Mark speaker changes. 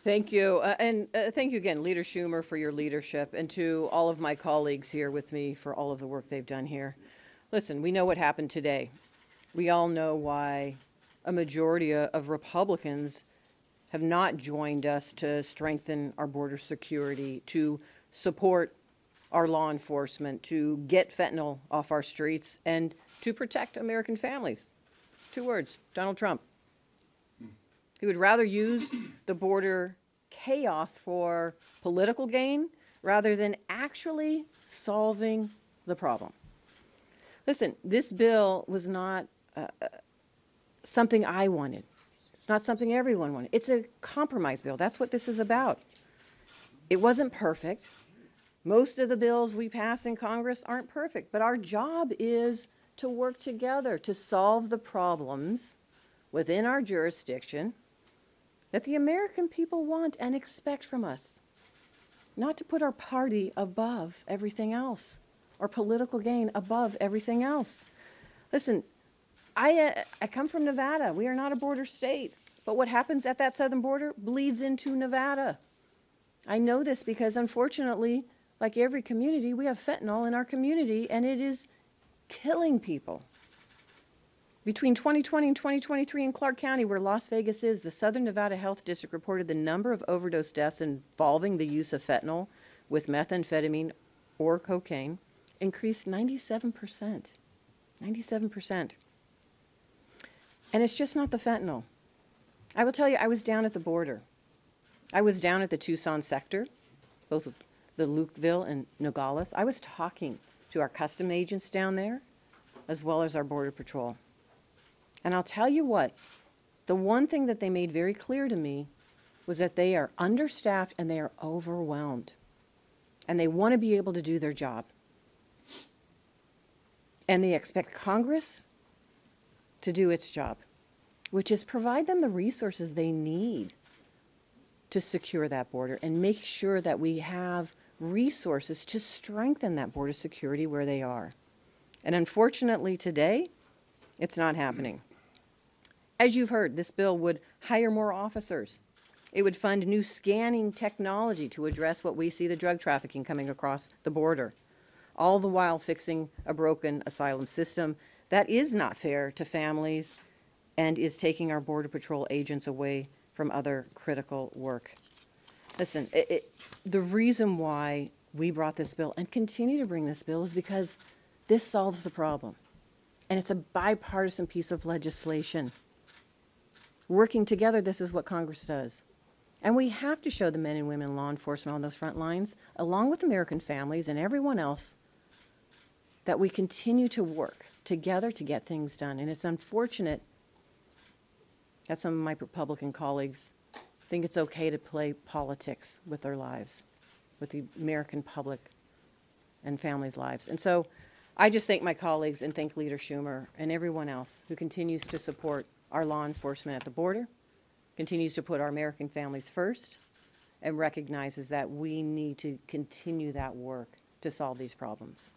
Speaker 1: Thank you. And thank you again, Leader Schumer, for your leadership, and to all of my colleagues here with me for all of the work they've done here. Listen, we know what happened today. We all know why a majority of Republicans have not joined us to strengthen our border security, to support our law enforcement, to get fentanyl off our streets, and to protect American families. 2 words, Donald Trump. He would rather use the border chaos for political gain rather than actually solving the problem. Listen, this bill was not something I wanted. It's not something everyone wanted. It's a compromise bill. That's what this is about. It wasn't perfect. Most of the bills we pass in Congress aren't perfect, but our job is to work together to solve the problems within our jurisdiction that the American people want and expect from us. Not to put our party above everything else, or political gain above everything else. Listen, I come from Nevada. We are not a border state, but what happens at that southern border bleeds into Nevada. I know this because, unfortunately, like every community, we have fentanyl in our community, and it is killing people. Between 2020 and 2023 in Clark County, where Las Vegas is, the Southern Nevada Health District reported the number of overdose deaths involving the use of fentanyl with methamphetamine or cocaine increased 97%. 97%. And it's just not the fentanyl. I will tell you, I was down at the border. I was down at the Tucson sector, both the Lukeville and Nogales. I was talking to our custom agents down there, as well as our Border Patrol. And I'll tell you what, the one thing that they made very clear to me was that they are understaffed and they are overwhelmed. And they want to be able to do their job. And they expect Congress to do its job, which is provide them the resources they need to secure that border and make sure that we have resources to strengthen that border security where they are. And unfortunately today, it's not happening. As you've heard, this bill would hire more officers. It would fund new scanning technology to address what we see the drug trafficking coming across the border, all the while fixing a broken asylum system that is not fair to families and is taking our Border Patrol agents away from other critical work. Listen, the reason why we brought this bill and continue to bring this bill is because this solves the problem. And it's a bipartisan piece of legislation. Working together, this is what Congress does. And we have to show the men and women in law enforcement on those front lines, along with American families and everyone else, that we continue to work together to get things done. And it's unfortunate that some of my Republican colleagues think it's okay to play politics with their lives, with the American public and families' lives. And so I just thank my colleagues and thank Leader Schumer and everyone else who continues to support our law enforcement at the border, continues to put our American families first, and recognizes that we need to continue that work to solve these problems.